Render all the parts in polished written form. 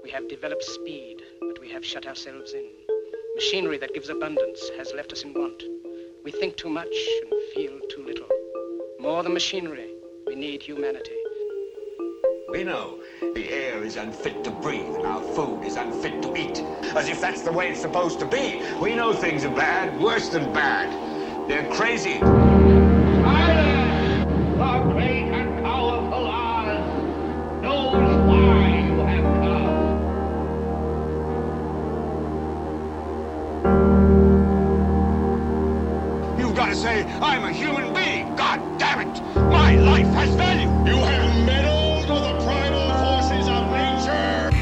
We have developed speed, but we have shut ourselves in. Machinery that gives abundance has left us in want. We think too much and feel too little. More than machinery, we need humanity. We know the air is unfit to breathe and our food is unfit to eat. As if that's the way it's supposed to be. We know things are bad, worse than bad. They're crazy. Silence! The great and powerful Oz knows why you have come. You've got to say, I'm a human being. God damn it. My life has value. You have meddled with the primal forces of nature.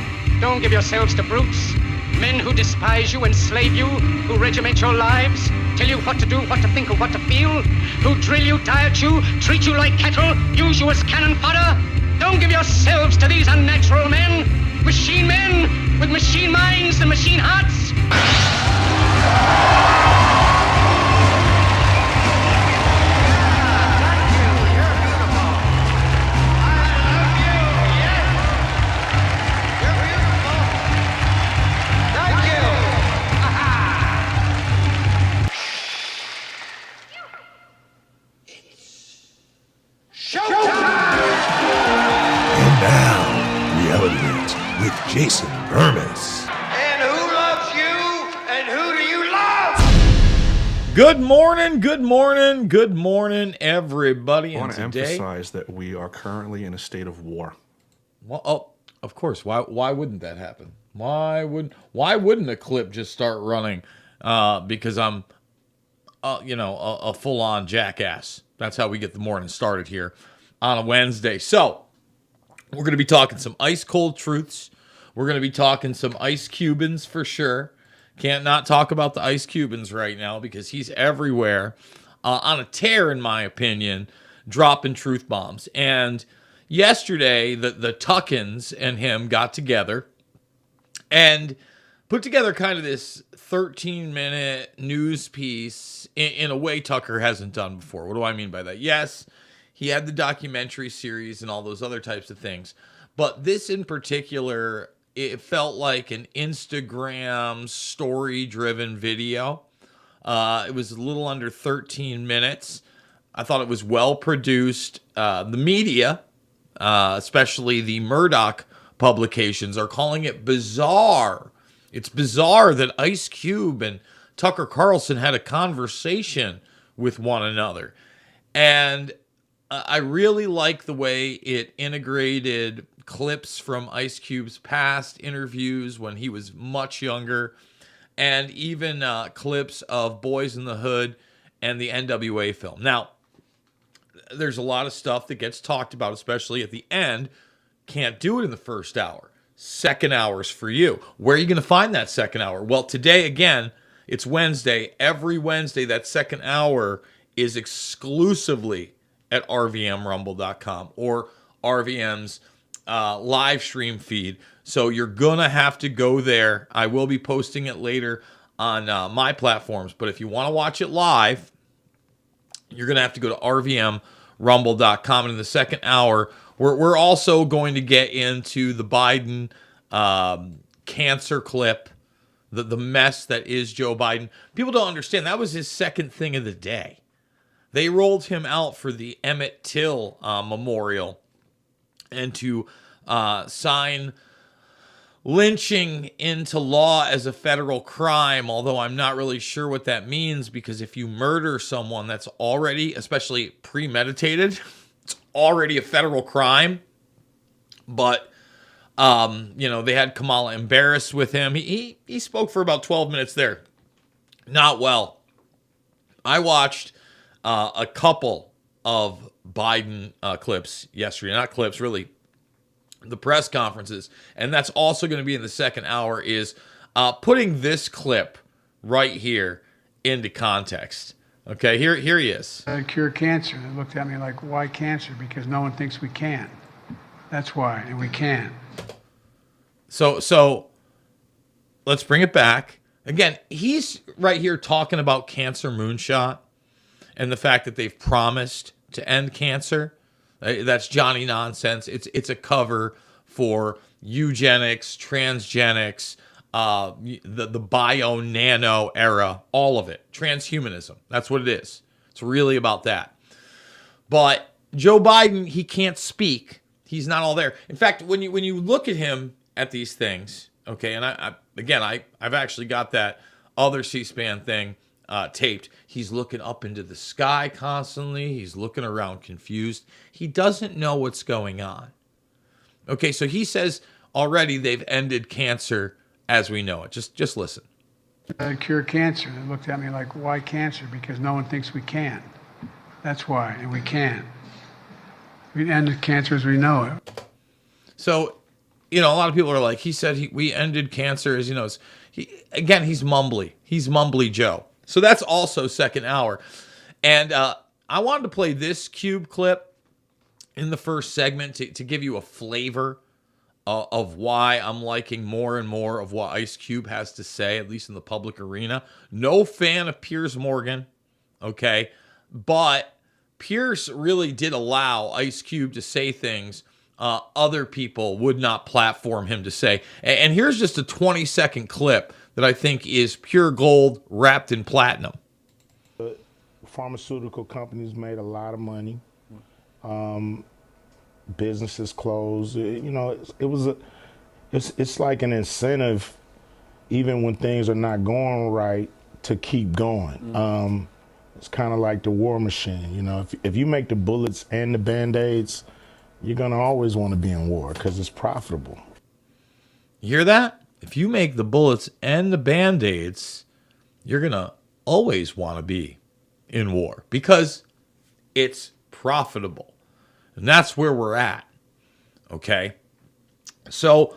Don't give yourselves to brutes, men who despise you, enslave you, who regiment your lives, tell you what to do, what to think, or what to feel, who drill you, diet you, treat you like cattle, use you as cannon fodder. Don't give yourselves to these unnatural men with machine minds and machine hearts. With Jason Bermas. And who loves you? And who do you love? Good morning, everybody. I want to today, emphasize that we are currently in a state of war. Well, of course. Why wouldn't that happen? Why wouldn't a clip just start running? Because I'm, a full-on jackass. That's how we get the morning started here on a Wednesday. So we're going to be talking some ice cold truths. We're going to be talking some Ice Cubans for sure. Can't not talk about the Ice Cubans right now because he's everywhere on a tear, in my opinion, dropping truth bombs. And yesterday, the Tuckins and him got together and put together kind of this 13-minute news piece in a way Tucker hasn't done before. What do I mean by that? Yes, he had the documentary series and all those other types of things. But this in particular, it felt like an Instagram story-driven video. It was a little under 13 minutes. I thought it was well-produced. The media, especially the Murdoch publications, are calling it bizarre. It's bizarre that Ice Cube and Tucker Carlson had a conversation with one another. And I really like the way it integrated clips from Ice Cube's past interviews when he was much younger, and even clips of Boys in the Hood and the NWA film. Now, there's a lot of stuff that gets talked about, especially at the end. Can't do it in the first hour. Second hour's for you. Where are you going to find that second hour? Well, today, again, it's Wednesday. Every Wednesday, that second hour is exclusively at rvmrumble.com or RVM's live stream feed. So you're going to have to go there. I will be posting it later on my platforms. But if you want to watch it live, you're going to have to go to rvmrumble.com. And in the second hour, we're also going to get into the Biden cancer clip, the mess that is Joe Biden. People don't understand. That was his second thing of the day. They rolled him out for the Emmett Till memorial and to sign lynching into law as a federal crime, although I'm not really sure what that means, because if you murder someone, that's already, especially premeditated, it's already a federal crime. But, they had Kamala embarrassed with him. He spoke for about 12 minutes there. Not well. I watched a couple of Biden clips yesterday. Not clips, really. The press conferences. And that's also going to be in the second hour, is putting this clip right here into context. Okay, here he is. Cure cancer. They looked at me like, why cancer? Because no one thinks we can. That's why, and we can. So let's bring it back. Again, he's right here talking about cancer moonshot and the fact that they've promised to end cancer. That's Johnny Nonsense. It's a cover for eugenics, transgenics, the bio nano era, all of it. Transhumanism. That's what it is. It's really about that. But Joe Biden, he can't speak. He's not all there. In fact, when you look at him at these things, okay, and I've actually got that other C-SPAN thing taped. He's looking up into the sky constantly. He's looking around confused. He doesn't know what's going on. Okay, so he says already they've ended cancer as we know it. Just listen. Cure cancer. They looked at me like, why cancer? Because no one thinks we can. That's why, and we can. We end cancer as we know it. So, a lot of people are like, he said we ended cancer as he's mumbly. He's mumbly Joe. So that's also second hour. And I wanted to play this Cube clip in the first segment to give you a flavor of why I'm liking more and more of what Ice Cube has to say, at least in the public arena. No fan of Piers Morgan, okay? But Pierce really did allow Ice Cube to say things other people would not platform him to say. And here's just a 20-second clip that I think is pure gold wrapped in platinum. Pharmaceutical companies made a lot of money. Businesses closed. It's like an incentive, even when things are not going right, to keep going. It's kind of like the war machine. If you make the bullets and the Band-Aids, you're going to always want to be in war because it's profitable. You hear that? If you make the bullets and the Band-Aids, you're going to always want to be in war because it's profitable. And that's where we're at. Okay? So,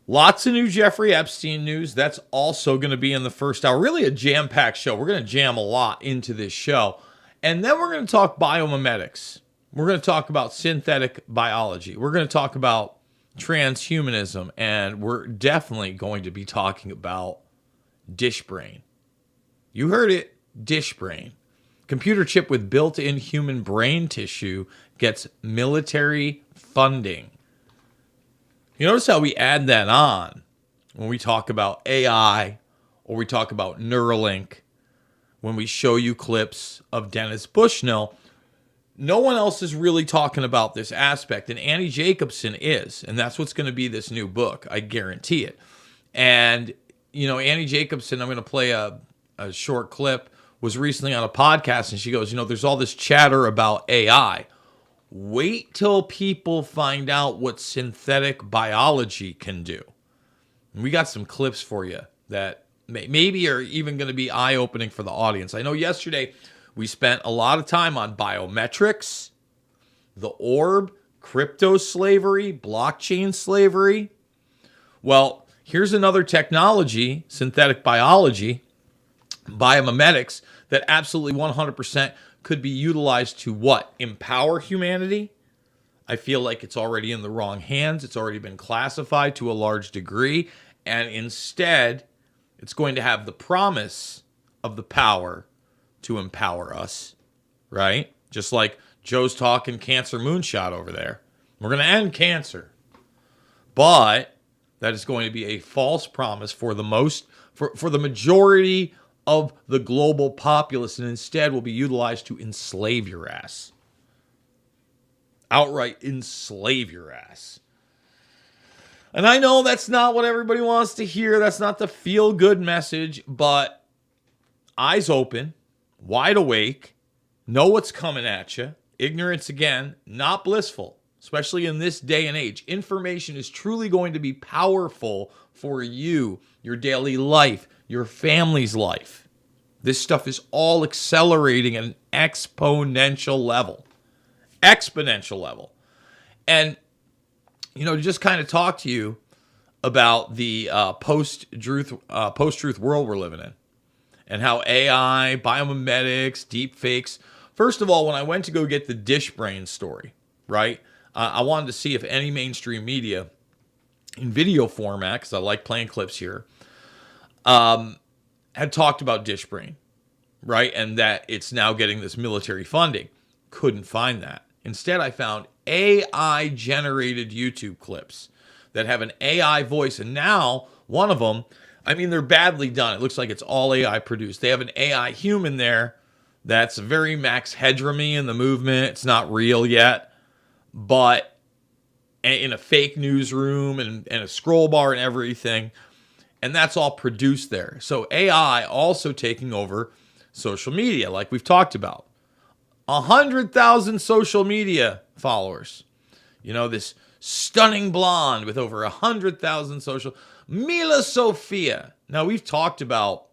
lots of new Jeffrey Epstein news. That's also going to be in the first hour. Really a jam-packed show. We're going to jam a lot into this show. And then we're going to talk biomimetics. We're going to talk about synthetic biology. We're going to talk about transhumanism. And we're definitely going to be talking about dish brain. You heard it, dish brain. Computer chip with built-in human brain tissue gets military funding. You notice how we add that on when we talk about AI or we talk about Neuralink, when we show you clips of Dennis Bushnell. No one else is really talking about this aspect, and Annie Jacobson is, and that's what's going to be this new book. I guarantee it. And, Annie Jacobson, I'm going to play a short clip, was recently on a podcast, and she goes, there's all this chatter about AI. Wait till people find out what synthetic biology can do. And we got some clips for you that maybe are even going to be eye-opening for the audience. I know yesterday we spent a lot of time on biometrics, the orb, crypto slavery, blockchain slavery. Well, here's another technology, synthetic biology, biomimetics, that absolutely 100% could be utilized to what? Empower humanity? I feel like it's already in the wrong hands. It's already been classified to a large degree. And instead, it's going to have the promise of the power to empower us, right? Just like Joe's talking cancer moonshot over there. We're going to end cancer. But that is going to be a false promise for the majority of the global populace, and instead will be utilized to enslave your ass. Outright enslave your ass. And I know that's not what everybody wants to hear. That's not the feel-good message, but eyes open, wide awake, know what's coming at you. Ignorance, again, not blissful, especially in this day and age. Information is truly going to be powerful for you, your daily life, your family's life. This stuff is all accelerating at an exponential level. Exponential level. And, to just kind of talk to you about the post-truth world we're living in and how AI, biomimetics, deepfakes. First of all, when I went to go get the dish brain story, right, I wanted to see if any mainstream media in video format, because I like playing clips here, had talked about dish brain, right? And that it's now getting this military funding. Couldn't find that. Instead, I found AI generated YouTube clips that have an AI voice. And now one of them, I mean, they're badly done. It looks like it's all AI produced. They have an AI human there that's very Max Headroom-y in the movement. It's not real yet, but in a fake newsroom and a scroll bar and everything. And that's all produced there. So AI also taking over social media, like we've talked about. 100,000 social media followers. You know, this stunning blonde with over 100,000 social. Mila Sofia. Now, we've talked about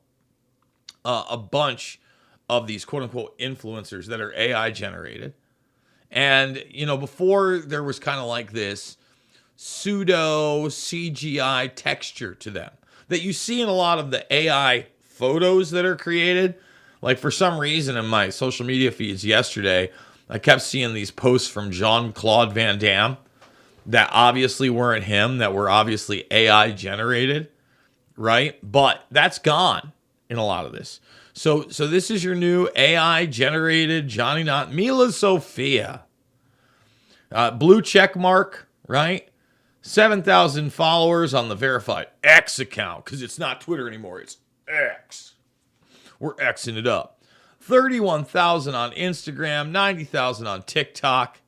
a bunch of these quote-unquote influencers that are AI generated. And, you know, before there was kind of like this pseudo CGI texture to them that you see in a lot of the AI photos that are created. Like, for some reason in my social media feeds yesterday, I kept seeing these posts from Jean-Claude Van Damme that obviously weren't him, that were obviously AI generated, right? But that's gone in a lot of this. So this is your new AI generated Johnny Not Mila Sofia. Blue check mark, right? 7,000 followers on the verified X account, because it's not Twitter anymore, it's X. We're Xing it up. 31,000 on Instagram, 90,000 on TikTok,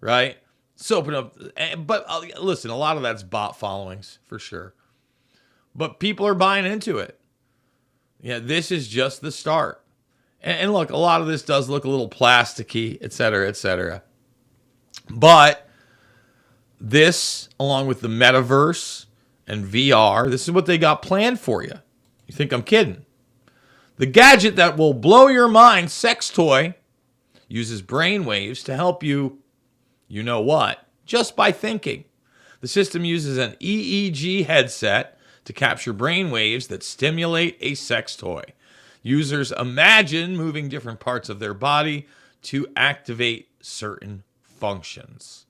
right? Soaping up. But listen, a lot of that's bot followings for sure. But people are buying into it. Yeah, this is just the start. And look, a lot of this does look a little plasticky, et cetera, et cetera. But this, along with the metaverse and VR, this is what they got planned for you. You think I'm kidding? The gadget that will blow your mind, sex toy, uses brainwaves to help you, you know what, just by thinking. The system uses an EEG headset to capture brainwaves that stimulate a sex toy. Users imagine moving different parts of their body to activate certain functions.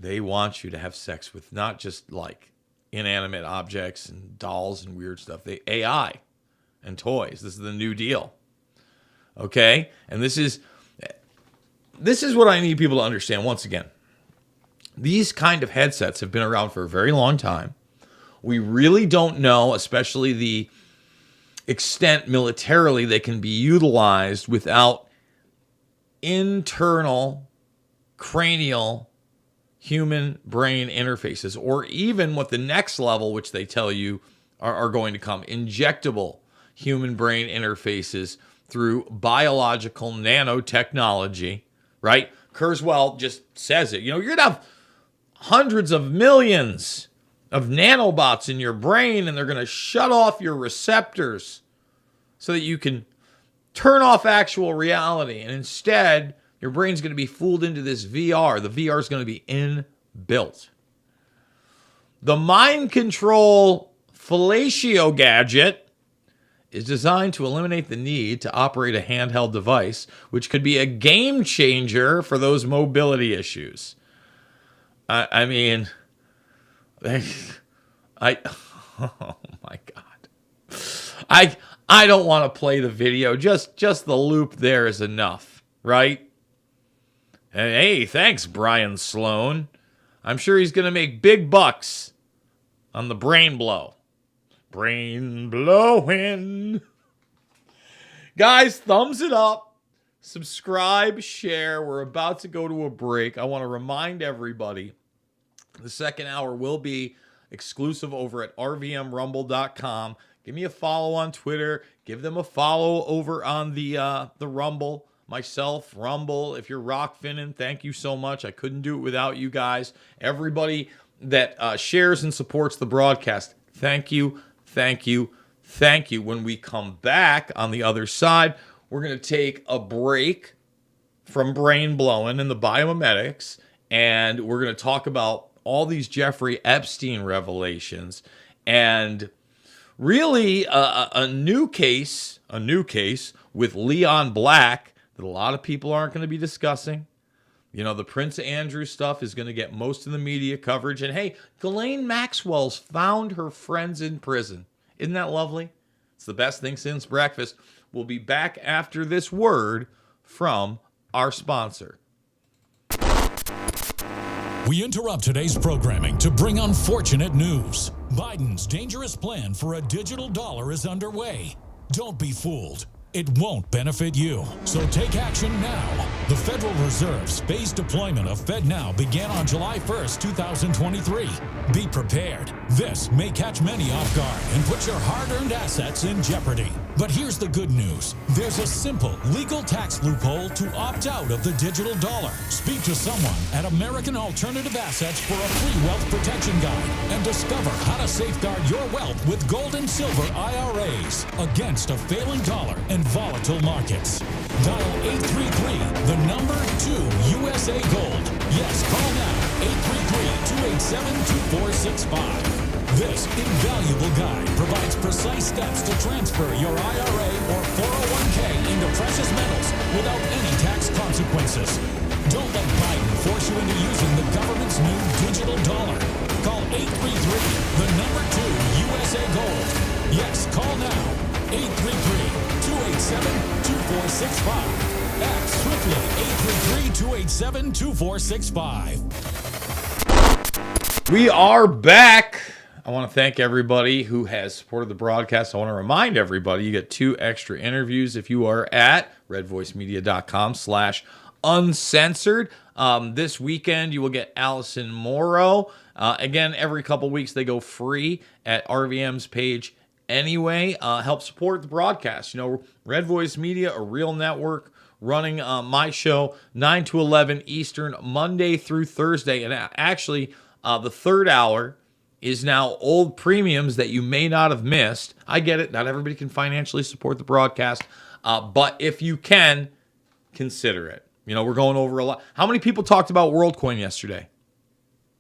They want you to have sex with not just like inanimate objects and dolls and weird stuff. AI and toys. This is the new deal. Okay? And this is what I need people to understand once again. These kind of headsets have been around for a very long time. We really don't know, especially the extent militarily they can be utilized without internal cranial human brain interfaces, or even what the next level, which they tell you are going to come, injectable human brain interfaces through biological nanotechnology, right? Kurzweil just says it. You know, you're going to have hundreds of millions of nanobots in your brain, and they're going to shut off your receptors so that you can turn off actual reality. And instead, your brain's going to be fooled into this VR. The VR is going to be inbuilt. The mind control fellatio gadget is designed to eliminate the need to operate a handheld device, which could be a game changer for those mobility issues. Oh my God. I don't want to play the video. Just the loop there is enough, right? And hey, thanks, Brian Sloan. I'm sure he's going to make big bucks on the brain blow. Brain blowing. Guys, thumbs it up. Subscribe, share. We're about to go to a break. I want to remind everybody, the second hour will be exclusive over at rvmrumble.com. Give me a follow on Twitter. Give them a follow over on the Rumble. Myself, Rumble. If you're Rockfinning, thank you so much. I couldn't do it without you guys. Everybody that shares and supports the broadcast, thank you, thank you, thank you. When we come back on the other side, we're going to take a break from brain blowing and the biomimetics, and we're going to talk about all these Jeffrey Epstein revelations and really a new case with Leon Black that a lot of people aren't going to be discussing. You know, the Prince Andrew stuff is going to get most of the media coverage. And hey, Ghislaine Maxwell's found her friends in prison. Isn't that lovely? It's the best thing since breakfast. We'll be back after this word from our sponsor. We interrupt today's programming to bring unfortunate news. Biden's dangerous plan for a digital dollar is underway. Don't be fooled. It won't benefit you. So take action now. The Federal Reserve's phased deployment of FedNow began on July 1st, 2023. Be prepared. This may catch many off guard and put your hard-earned assets in jeopardy. But here's the good news. There's a simple legal tax loophole to opt out of the digital dollar. Speak to someone at American Alternative Assets for a free wealth protection guide and discover how to safeguard your wealth with gold and silver IRAs against a failing dollar and volatile markets. Dial 833, the number 2 USA Gold. Yes, call now, 833-287-2465. This invaluable guide provides precise steps to transfer your IRA or 401k into precious metals without any tax consequences. Don't let Biden force you into using the government's new digital dollar. Call 833, the number 2 USA Gold. Yes, call now, 833-287-2465. Act swiftly, 833-287-2465. We are back. I want to thank everybody who has supported the broadcast. I want to remind everybody you get 2 extra interviews if you are at redvoicemedia.com/uncensored. This weekend you will get Allison Morrow. Again, every couple weeks they go free at RVM's page anyway. Help support the broadcast. You know, Red Voice Media, a real network, running my show 9 to 11 Eastern, Monday through Thursday. And actually, the third hour is now old premiums that you may not have missed. I get it. Not everybody can financially support the broadcast. But if you can, consider it. You know, we're going over a lot. How many people talked about WorldCoin yesterday?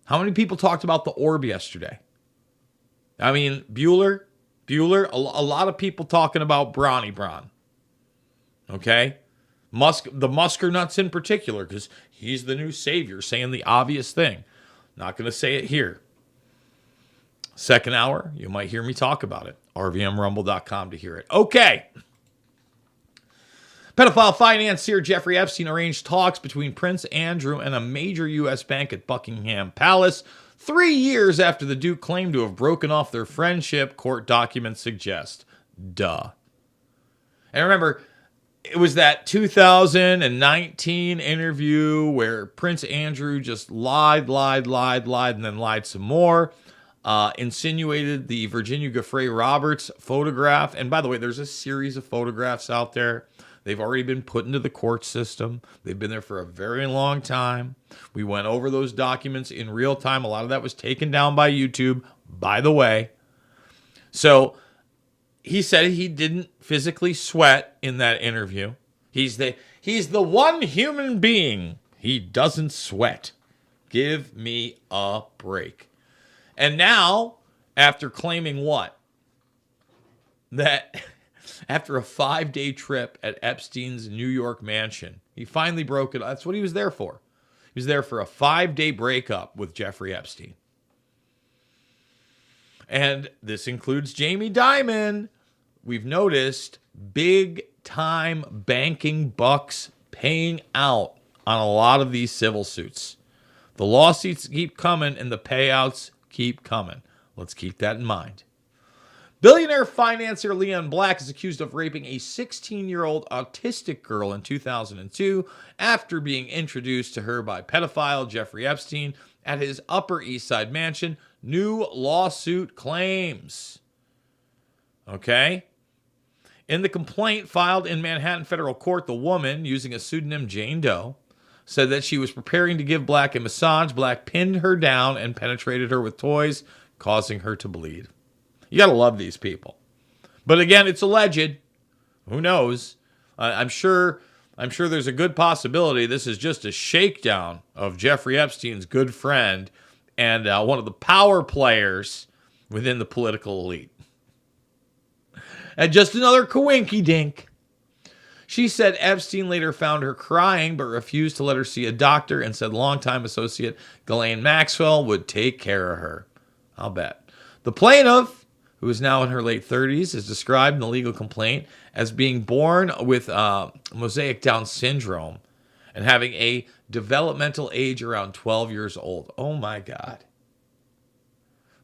How many people talked about the orb yesterday? I mean, Bueller, a lot of people talking about Bronny Bron. Okay? The Musker nuts in particular, because he's the new savior, saying the obvious thing. Not going to say it here. Second hour, you might hear me talk about it. RVMRumble.com to hear it. Okay. Pedophile financier Jeffrey Epstein arranged talks between Prince Andrew and a major U.S. bank at Buckingham Palace 3 years after the Duke claimed to have broken off their friendship, court documents suggest. Duh. And remember, it was that 2019 interview where Prince Andrew just lied, and then lied some more. Insinuated the Virginia Giuffre Roberts photograph. And by the way, there's a series of photographs out there. They've already been put into the court system. They've been there for a very long time. We went over those documents in real time. A lot of that was taken down by YouTube, by the way. So he said he didn't physically sweat in that interview. He's the one human being. He doesn't sweat. Give me a break. And now, after claiming what? That after a 5-day trip at Epstein's New York mansion, he finally broke it. That's what he was there for. He was there for a 5-day breakup with Jeffrey Epstein. And this includes Jamie Dimon. We've noticed big-time banking bucks paying out on a lot of these civil suits. The lawsuits keep coming and the payouts keep coming. Let's keep that in mind. Billionaire financier Leon Black is accused of raping a 16-year-old autistic girl in 2002 after being introduced to her by pedophile Jeffrey Epstein at his Upper East Side mansion. New lawsuit claims. Okay? In the complaint filed in Manhattan federal court, the woman, using a pseudonym Jane Doe, said that she was preparing to give Black a massage. Black pinned her down and penetrated her with toys, causing her to bleed. You got to love these people. But again, it's alleged. Who knows? I'm sure there's a good possibility this is just a shakedown of Jeffrey Epstein's good friend and one of the power players within the political elite. And just another coinky-dink. She said Epstein later found her crying but refused to let her see a doctor and said longtime associate Ghislaine Maxwell would take care of her. I'll bet. The plaintiff, who is now in her late 30s, is described in the legal complaint as being born with mosaic Down syndrome and having a developmental age around 12 years old. Oh my God.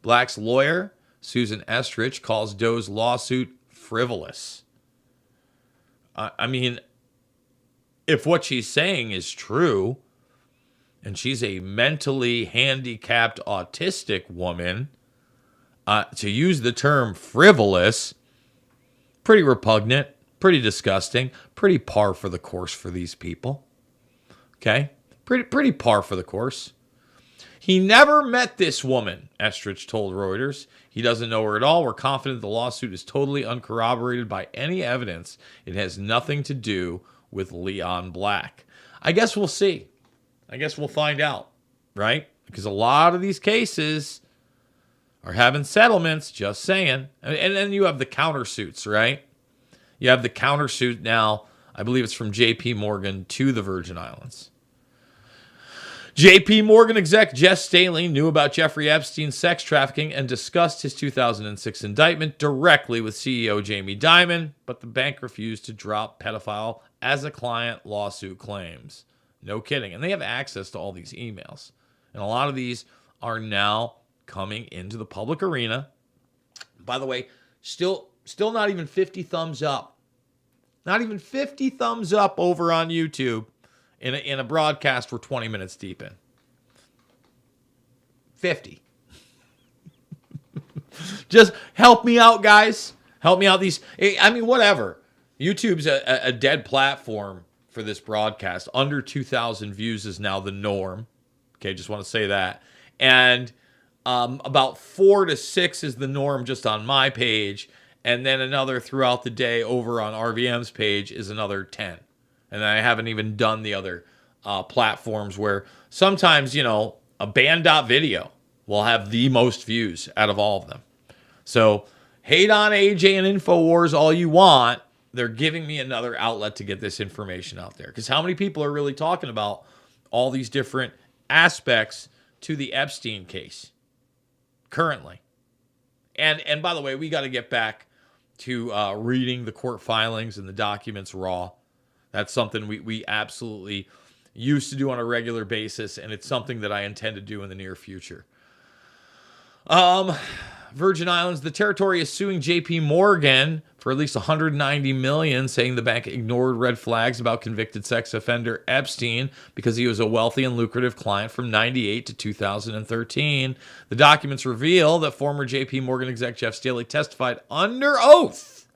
Black's lawyer, Susan Estrich, calls Doe's lawsuit frivolous. I mean, if what she's saying is true, and she's a mentally handicapped autistic woman, to use the term frivolous, pretty repugnant, pretty disgusting, pretty par for the course for these people. Okay? Pretty par for the course. He never met this woman, Estrich told Reuters. He doesn't know her at all. We're confident the lawsuit is totally uncorroborated by any evidence. It has nothing to do with Leon Black. I guess we'll see. I guess we'll find out, right? Because a lot of these cases are having settlements, just saying. And then you have the countersuits, right? You have the countersuit now, I believe it's from J.P. Morgan to the Virgin Islands. J.P. Morgan exec Jeff Staley knew about Jeffrey Epstein's sex trafficking and discussed his 2006 indictment directly with CEO Jamie Dimon, but the bank refused to drop pedophile as a client lawsuit claims. No kidding. And they have access to all these emails. And a lot of these are now coming into the public arena. By the way, still not even 50 thumbs up. Not even 50 thumbs up over on YouTube in a broadcast we're 20 minutes deep in. 50. Just help me out, guys. Help me out. Whatever. YouTube's a dead platform for this broadcast. Under 2,000 views is now the norm. Okay, just want to say that. And about 4 to 6 is the norm just on my page. And then another throughout the day over on RVM's page is another 10. And I haven't even done the other platforms where sometimes, a band.video will have the most views out of all of them. So hate on AJ and InfoWars all you want. They're giving me another outlet to get this information out there. Because how many people are really talking about all these different aspects to the Epstein case currently? And by the way, we got to get back to reading the court filings and the documents raw. That's something we absolutely used to do on a regular basis, and it's something that I intend to do in the near future. Virgin Islands, the territory is suing J.P. Morgan for at least $190 million, saying the bank ignored red flags about convicted sex offender Epstein because he was a wealthy and lucrative client from 1998 to 2013. The documents reveal that former J.P. Morgan exec Jeff Staley testified under oath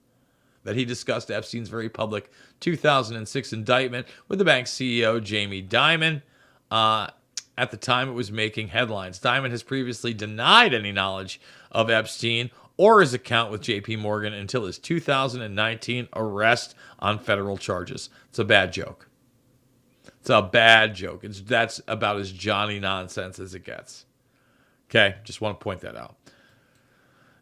that he discussed Epstein's very public 2006 indictment with the bank's CEO, Jamie Dimon. At the time, it was making headlines. Dimon has previously denied any knowledge of Epstein or his account with J.P. Morgan until his 2019 arrest on federal charges. It's a bad joke. It's a bad joke. That's about as Johnny nonsense as it gets. Okay, just want to point that out.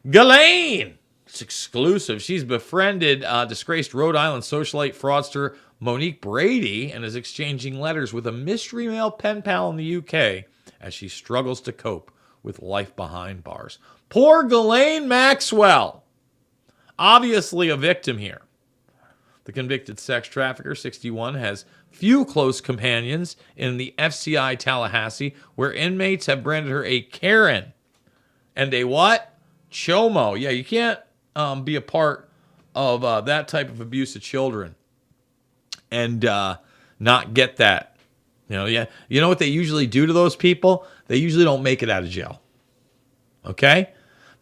Ghislaine! It's exclusive. She's befriended disgraced Rhode Island socialite fraudster Monique Brady and is exchanging letters with a mystery male pen pal in the UK as she struggles to cope with life behind bars. Poor Ghislaine Maxwell. Obviously a victim here. The convicted sex trafficker, 61, has few close companions in the FCI Tallahassee, where inmates have branded her a Karen and a what? Chomo. Yeah, you can't be a part of that type of abuse of children and not get that. You know what they usually do to those people? They usually don't make it out of jail. Okay?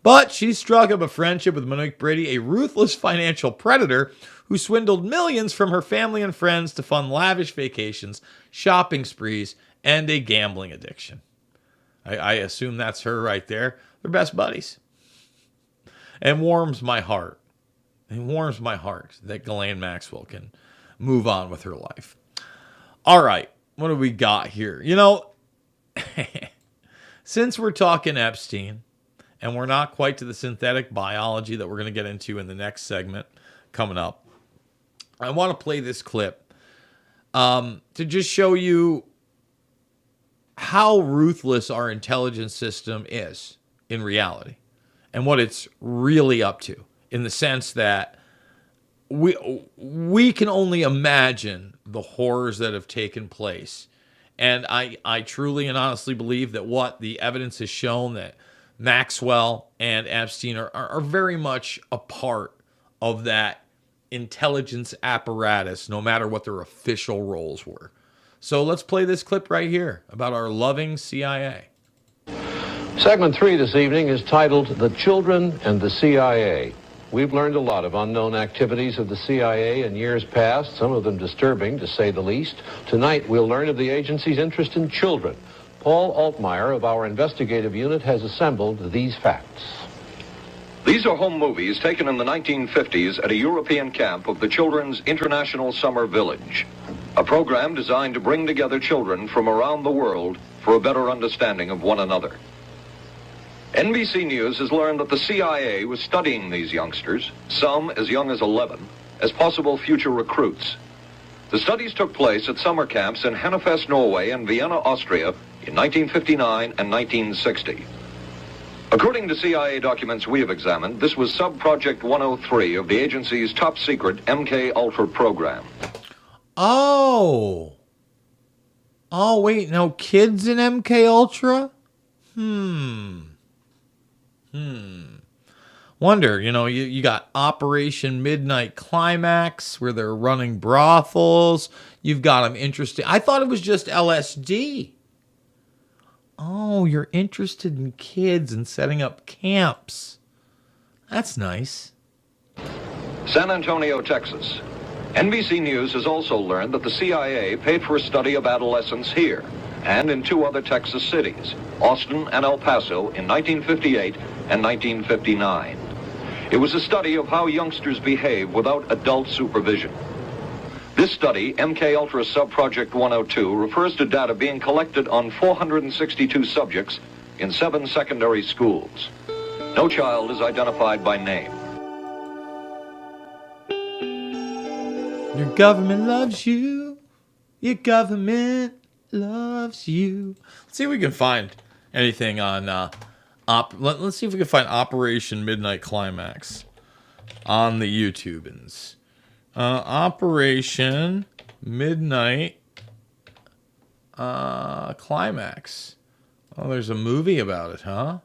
But she struck up a friendship with Monique Brady, a ruthless financial predator who swindled millions from her family and friends to fund lavish vacations, shopping sprees, and a gambling addiction. I assume that's her right there. They're best buddies. It warms my heart. It warms my heart that Ghislaine Maxwell can move on with her life. All right, what do we got here? Since we're talking Epstein, and we're not quite to the synthetic biology that we're going to get into in the next segment coming up, I want to play this clip to just show you how ruthless our intelligence system is in reality. and what it's really up to, in the sense that we can only imagine the horrors that have taken place. And I truly and honestly believe that what the evidence has shown, that Maxwell and Epstein are very much a part of that intelligence apparatus, no matter what their official roles were. So let's play this clip right here about our loving CIA. Segment 3 this evening is titled The Children and the CIA. We've learned a lot of unknown activities of the CIA in years past, some of them disturbing, to say the least. Tonight, we'll learn of the agency's interest in children. Paul Altmaier of our investigative unit has assembled these facts. These are home movies taken in the 1950s at a European camp of the Children's International Summer Village, a program designed to bring together children from around the world for a better understanding of one another. NBC News has learned that the CIA was studying these youngsters, some as young as 11, as possible future recruits. The studies took place at summer camps in Hannefest, Norway, and Vienna, Austria in 1959 and 1960. According to CIA documents we have examined, this was Sub-Project 103 of the agency's top-secret MK-Ultra program. Oh, wait, no kids in MK-Ultra? Wonder, you got Operation Midnight Climax, where they're running brothels. You've got them interested. I thought it was just LSD. Oh, you're interested in kids and setting up camps. That's nice. San Antonio, Texas. NBC News has also learned that the CIA paid for a study of adolescence here and in 2 other Texas cities, Austin and El Paso, in 1958 and 1959. It was a study of how youngsters behave without adult supervision. This study, MK-Ultra Sub-Project 102, refers to data being collected on 462 subjects in 7 secondary schools. No child is identified by name. Your government loves you. Your government loves you. Let's see if we can find anything on let's see if we can find Operation Midnight Climax on the YouTubans. Operation Midnight Climax. Oh, there's a movie about it, huh?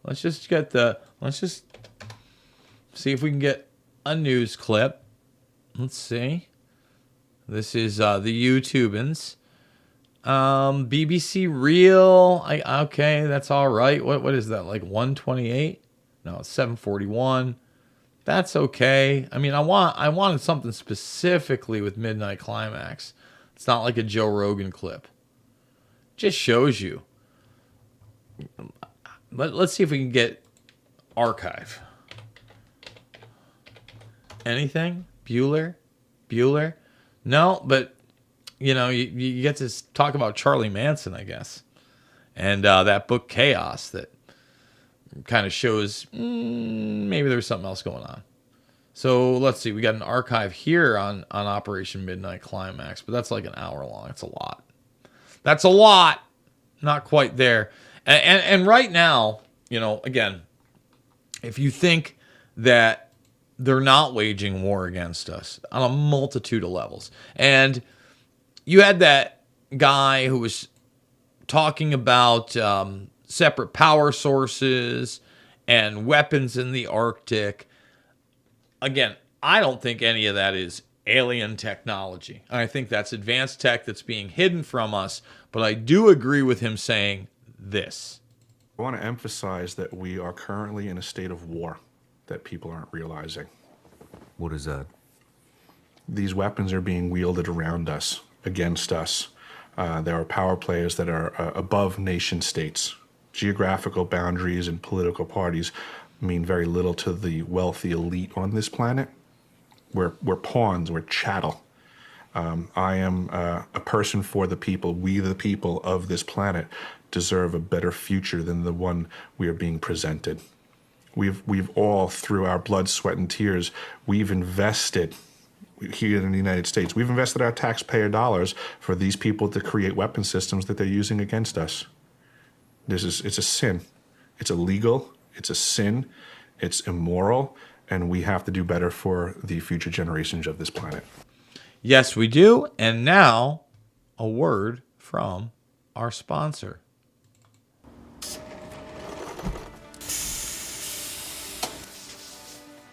Let's just see if we can get a news clip. Let's see. This is the YouTubans. BBC Real. Okay, that's all right. What is that? Like 128? No, it's 741. That's okay. I mean, I wanted something specifically with Midnight Climax. It's not like a Joe Rogan clip. Just shows you. Let's see if we can get archive. Anything? Bueller? No, but you get to talk about Charlie Manson, I guess, and that book Chaos that kind of shows maybe there's something else going on. So let's see. We got an archive here on Operation Midnight Climax, but that's like an hour long. It's a lot. That's a lot. Not quite there. And right now, again, if you think that they're not waging war against us on a multitude of levels, and you had that guy who was talking about separate power sources and weapons in the Arctic. Again, I don't think any of that is alien technology. I think that's advanced tech that's being hidden from us, but I do agree with him saying this. I want to emphasize that we are currently in a state of war that people aren't realizing. What is that? These weapons are being wielded around us, against us. There are power players that are above nation states. Geographical boundaries and political parties mean very little to the wealthy elite on this planet. We're pawns, we're chattel. I am a person for the people. We, the people of this planet, deserve a better future than the one we are being presented. We've all, through our blood, sweat, and tears, we've invested here in the United States. We've invested our taxpayer dollars for these people to create weapon systems that they're using against us. It's a sin. It's illegal. It's a sin, it's immoral, and we have to do better for the future generations of this planet. Yes, we do. And now, a word from our sponsor.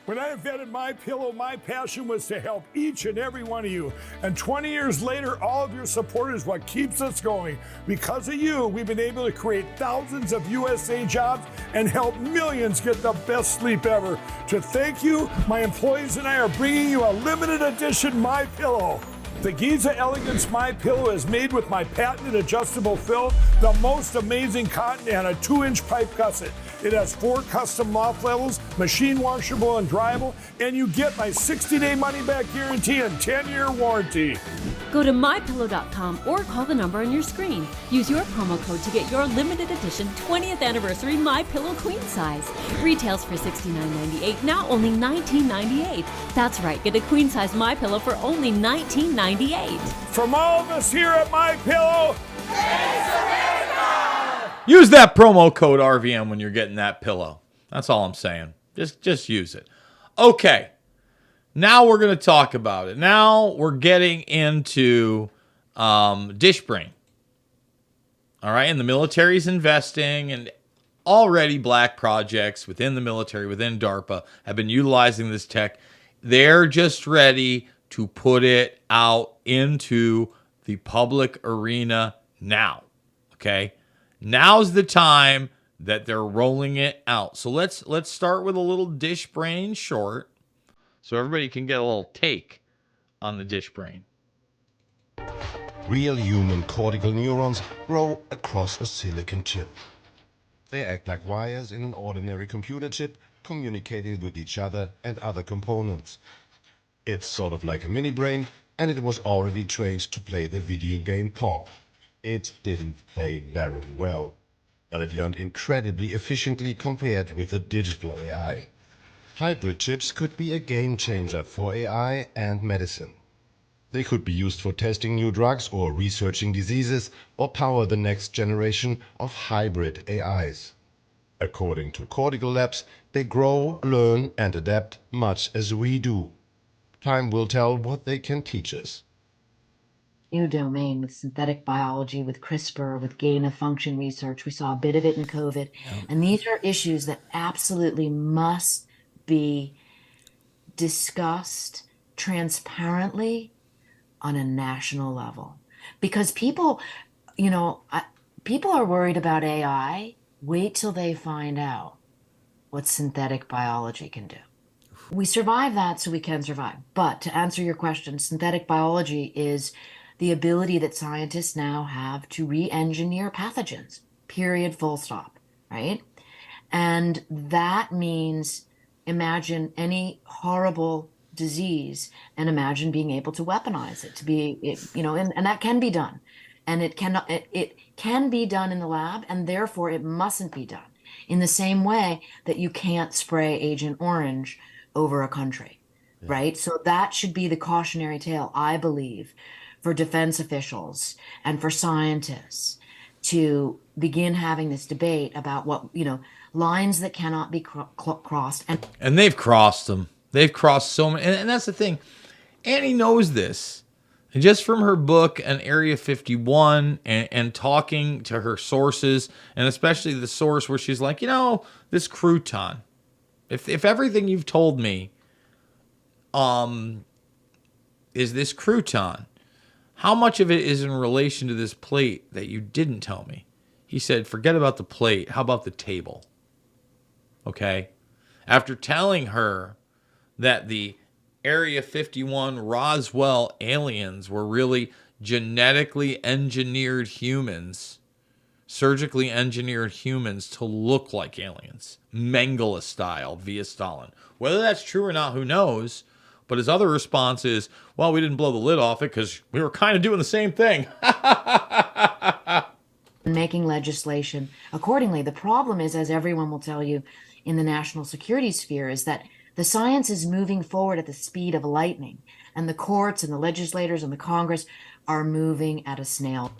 When I invented My Pillow, my passion was to help each and every one of you. And 20 years later, all of your support is what keeps us going. Because of you, we've been able to create thousands of USA jobs and help millions get the best sleep ever. To thank you, my employees and I are bringing you a limited edition My Pillow. The Giza Elegance My Pillow is made with my patented adjustable fill, the most amazing cotton, and a 2-inch pipe gusset. It has 4 custom loft levels, machine washable and dryable, and you get my 60-day money-back guarantee and 10-year warranty. Go to mypillow.com or call the number on your screen. Use your promo code to get your limited edition 20th anniversary My Pillow queen size. Retails for $69.98, now only $19.98. That's right, get a queen size My Pillow for only $19.98. From all of us here at My Pillow, Use that promo code RVM when you're getting that pillow. That's all I'm saying. Just use it. Okay. Now we're going to talk about it. Now we're getting into dish brain. All right. And the military's investing, and already black projects within the military, within DARPA, have been utilizing this tech. They're just ready to put it out into the public arena now. Okay. Now's the time that they're rolling it out. So let's start with a little dish brain short, so everybody can get a little take on the dish brain. Real human cortical neurons grow across a silicon chip. They act like wires in an ordinary computer chip, communicating with each other and other components. It's sort of like a mini brain, and it was already trained to play the video game Pong. It didn't play very well, but it learned incredibly efficiently compared with a digital AI. Hybrid chips could be a game changer for AI and medicine. They could be used for testing new drugs or researching diseases, or power the next generation of hybrid AIs. According to Cortical Labs, they grow, learn, and adapt much as we do. Time will tell what they can teach us. New domain with synthetic biology, with CRISPR, with gain-of-function research. We saw a bit of it in COVID. And these are issues that absolutely must be discussed transparently on a national level. Because people, people are worried about AI. Wait till they find out what synthetic biology can do. We survive that so we can survive. But to answer your question, synthetic biology is the ability that scientists now have to re-engineer pathogens, period, full stop, right? And that means imagine any horrible disease and imagine being able to weaponize it, to be, and that can be done. And it can be done in the lab, and therefore it mustn't be done in the same way that you can't spray Agent Orange over a country, right? So that should be the cautionary tale, I believe, for defense officials and for scientists to begin having this debate about what, lines that cannot be crossed. And they've crossed them. They've crossed so many. And that's the thing. Annie knows this. And just from her book, An Area 51, and talking to her sources, and especially the source where she's like, this crouton. If everything you've told me is this crouton, how much of it is in relation to this plate that you didn't tell me? He said, forget about the plate. How about the table? Okay? After telling her that the Area 51 Roswell aliens were really genetically engineered humans, surgically engineered humans to look like aliens, Mengele style via Stalin. Whether that's true or not, who knows? But his other response is, well, we didn't blow the lid off it because we were kind of doing the same thing. Making legislation accordingly. The problem is, as everyone will tell you in the national security sphere, is that the science is moving forward at the speed of lightning, and the courts and the legislators and the Congress are moving at a snail.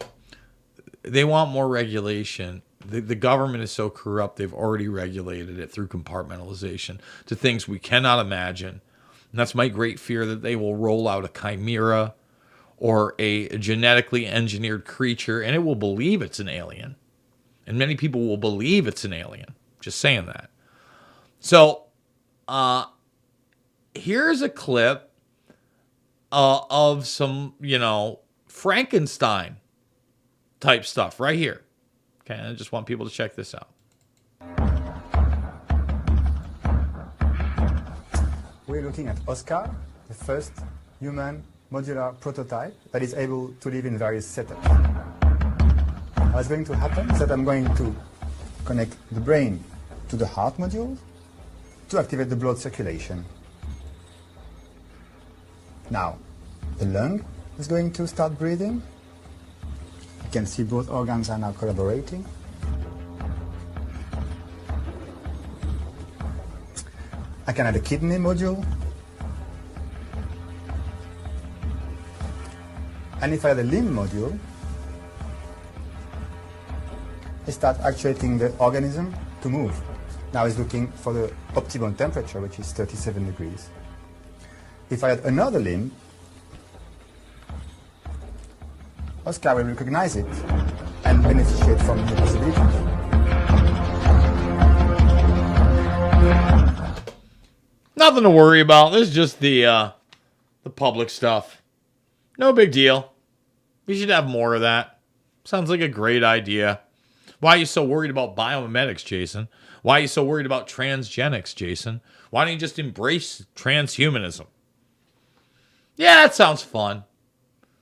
They want more regulation. The government is so corrupt, they've already regulated it through compartmentalization to things we cannot imagine. And that's my great fear, that they will roll out a chimera or a genetically engineered creature, and it will believe it's an alien. And many people will believe it's an alien. Just saying that. So, here's a clip of some, Frankenstein type stuff right here. Okay, I just want people to check this out. We're looking at Oscar, the first human modular prototype that is able to live in various setups. What's going to happen is that I'm going to connect the brain to the heart module to activate the blood circulation. Now, the lung is going to start breathing. You can see both organs are now collaborating. I can add a kidney module. And if I add a limb module, I start actuating the organism to move. Now it's looking for the optimum temperature, which is 37 degrees. If I add another limb, Oscar will recognize it and beneficiate from the possibilities. Nothing to worry about. This is just the public stuff. No big deal. We should have more of that. Sounds like a great idea. Why are you so worried about biomimetics, Jason? Why are you so worried about transgenics, Jason? Why don't you just embrace transhumanism? Yeah, that sounds fun.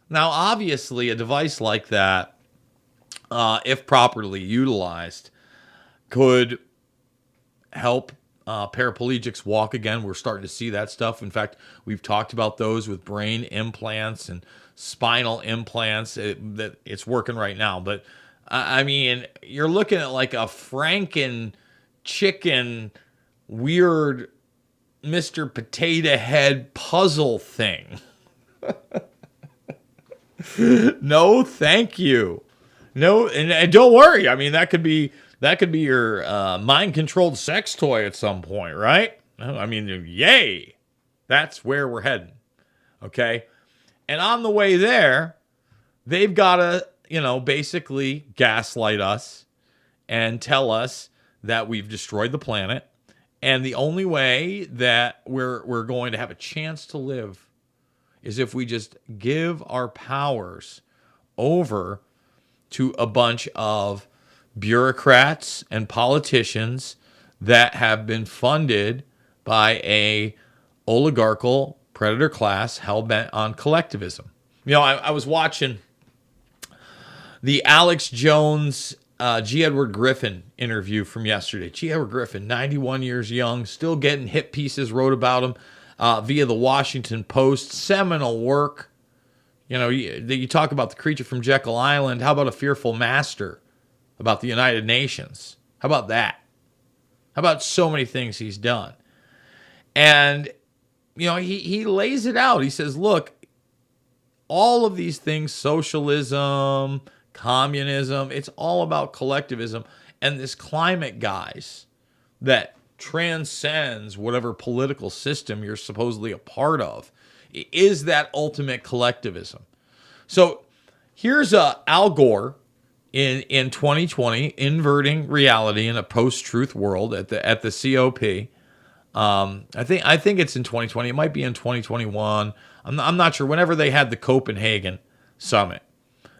Now, obviously, a device like that, if properly utilized, could help paraplegics walk again. We're starting to see that stuff. In fact, we've talked about those with brain implants and spinal implants. It's working right now. But, I mean, you're looking at like a Franken chicken weird Mr. Potato Head puzzle thing. No, thank you. No, and don't worry. I mean, that could be your mind-controlled sex toy at some point, right? I mean, yay. That's where we're heading. Okay? And on the way there, they've got to, basically gaslight us and tell us that we've destroyed the planet. And the only way that we're going to have a chance to live is if we just give our powers over to a bunch of bureaucrats and politicians that have been funded by a oligarchical predator class hell-bent on collectivism. I was watching the Alex Jones, G. Edward Griffin interview from yesterday. G. Edward Griffin, 91 years young, still getting hit pieces wrote about him via the Washington Post. Seminal work. You talk about the creature from Jekyll Island. How about A Fearful Master? About the United Nations. How about that? How about so many things he's done? And, he lays it out. He says, look, all of these things, socialism, communism, it's all about collectivism. And this climate, guys, that transcends whatever political system you're supposedly a part of, is that ultimate collectivism. So here's Al Gore in 2020, inverting reality in a post-truth world at the COP. I think it's in 2020. It might be in 2021. I'm not sure. Whenever they had the Copenhagen summit,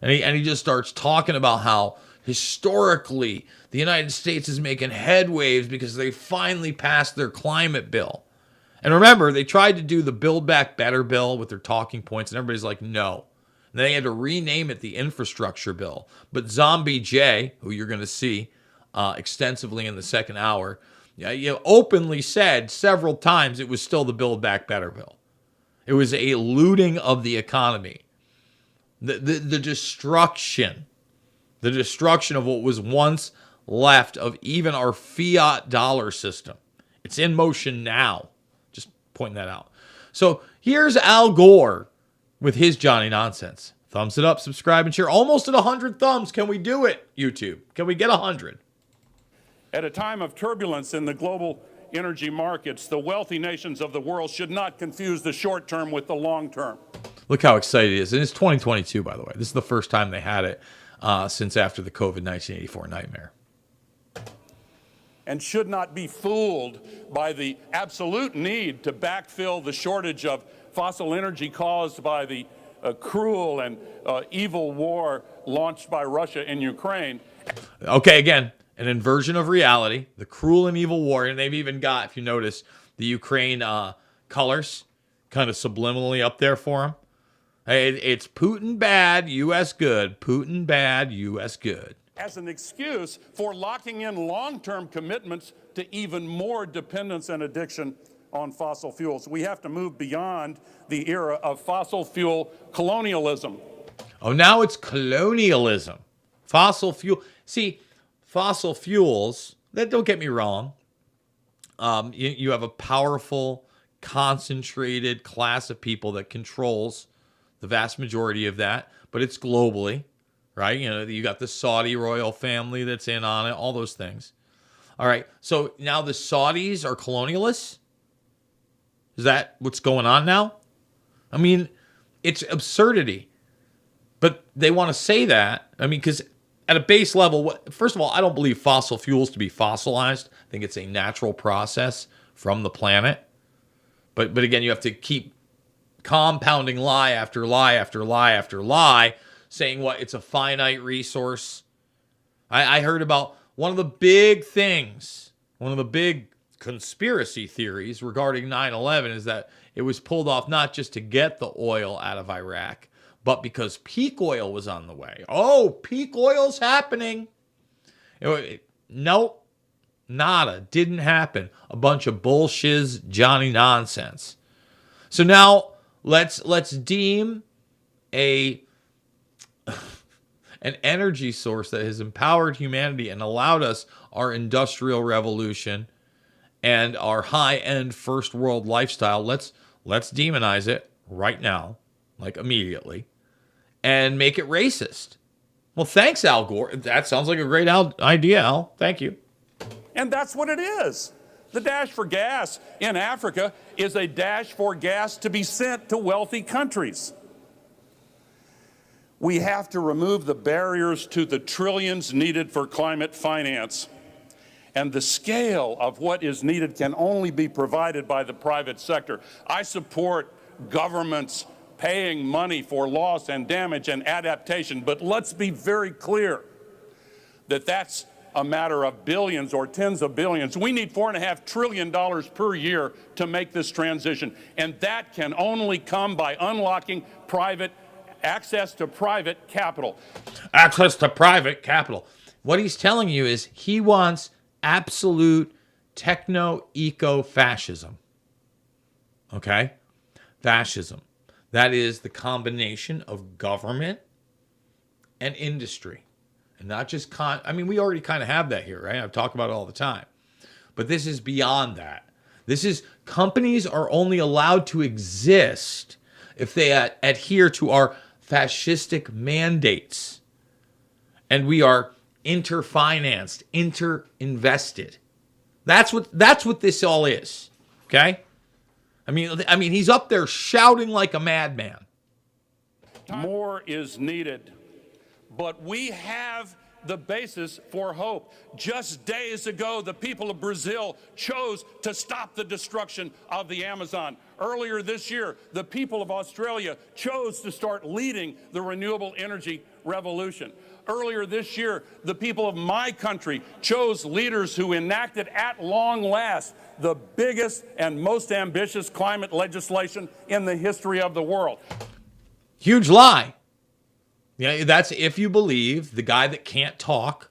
and he just starts talking about how historically the United States is making headwaves because they finally passed their climate bill. And remember, they tried to do the Build Back Better bill with their talking points, and everybody's like, no. And they had to rename it the infrastructure bill. But Zombie J, who you're going to see extensively in the second hour, openly said several times it was still the Build Back Better bill. It was a looting of the economy. The destruction of what was once left of even our fiat dollar system. It's in motion now. Just pointing that out. So here's Al Gore with his Johnny Nonsense. Thumbs it up, subscribe, and share. Almost at 100 thumbs. Can we do it, YouTube? Can we get 100? At a time of turbulence in the global energy markets, the wealthy nations of the world should not confuse the short term with the long term. Look how excited he is. And it's 2022, by the way. This is the first time they had it since after the COVID 1984 nightmare. And should not be fooled by the absolute need to backfill the shortage of fossil energy caused by the cruel and evil war launched by Russia in Ukraine. Okay, again, an inversion of reality, the cruel and evil war. And they've even got, if you notice, the Ukraine colors kind of subliminally up there for him. It's Putin bad, U.S. good. Putin bad, U.S. good. As an excuse for locking in long-term commitments to even more dependence and addiction on fossil fuels. We have to move beyond the era of fossil fuel colonialism. Oh, now it's colonialism. Fossil fuel. See, fossil fuels, don't get me wrong. You have a powerful, concentrated class of people that controls the vast majority of that, but it's globally. Right? You know, you got the Saudi royal family that's in on it, all those things. All right. So now the Saudis are colonialists? Is that what's going on now? I mean, it's absurdity. But they want to say that. I mean, because at a base level, first of all, I don't believe fossil fuels to be fossilized. I think it's a natural process from the planet. But again, you have to keep compounding lie after lie after lie after lie, saying what it's a finite resource. I heard about one of the big things, one of the big conspiracy theories regarding 9/11 is that it was pulled off not just to get the oil out of Iraq, but because peak oil was on the way. Oh, peak oil's happening. Nope, nada, didn't happen. A bunch of bullshiz, Johnny nonsense. So now let's deem an energy source that has empowered humanity and allowed us our industrial revolution and our high-end first world lifestyle. Let's demonize it right now, like immediately, and make it racist. Well, thanks, Al Gore. That sounds like a great idea, Al. Thank you. And that's what it is. The dash for gas in Africa is a dash for gas to be sent to wealthy countries. We have to remove the barriers to the trillions needed for climate finance. And the scale of what is needed can only be provided by the private sector. I support governments paying money for loss and damage and adaptation, but let's be very clear that that's a matter of billions or tens of billions. We need $4.5 trillion per year to make this transition, and that can only come by unlocking access to private capital. Access to private capital. What he's telling you is he wants absolute techno-eco-fascism. Okay? Fascism. That is the combination of government and industry. And not just we already kind of have that here, right? I've talked about it all the time. But this is beyond that. This is companies are only allowed to exist if they adhere to our fascistic mandates. And we are interfinanced, interinvested. That's what this all is. Okay? I mean he's up there shouting like a madman. More is needed. But we have the basis for hope. Just days ago, the people of Brazil chose to stop the destruction of the Amazon. Earlier this year, the people of Australia chose to start leading the renewable energy revolution. Earlier this year, the people of my country chose leaders who enacted at long last the biggest and most ambitious climate legislation in the history of the world. Huge lie. Yeah, that's if you believe the guy that can't talk,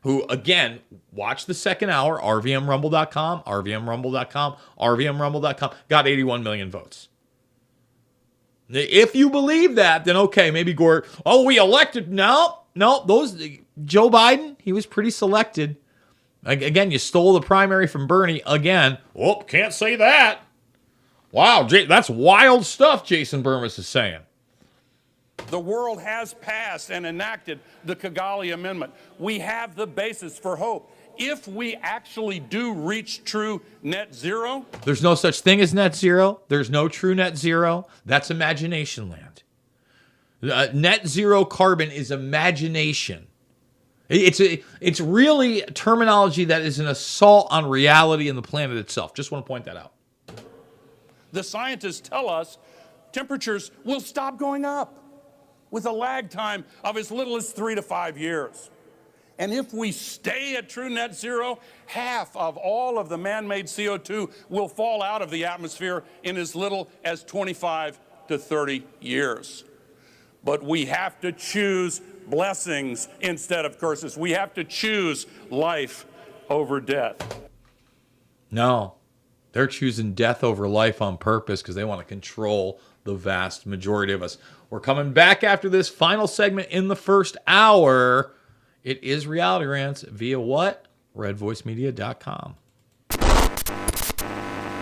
who, again, watch the second hour, RVMRumble.com, RVMRumble.com, RVMRumble.com, got 81 million votes. If you believe that, then okay, maybe Gore, we elected. No, Joe Biden, he was pretty selected. Again, you stole the primary from Bernie again. Oh, can't say that. Wow, that's wild stuff, Jason Bermas is saying. The world has passed and enacted the Kigali Amendment. We have the basis for hope. If we actually do reach true net zero. There's no such thing as net zero. There's no true net zero. That's imagination land. Net zero carbon is imagination. It's really terminology that is an assault on reality and the planet itself. Just want to point that out. The scientists tell us temperatures will stop going up with a lag time of as little as 3 to 5 years. And if we stay at true net zero, half of all of the man-made CO2 will fall out of the atmosphere in as little as 25 to 30 years. But we have to choose blessings instead of curses. We have to choose life over death. No, they're choosing death over life on purpose because they want to control the vast majority of us. We're coming back after this final segment in the first hour. It is Reality Rants via what? RedVoiceMedia.com.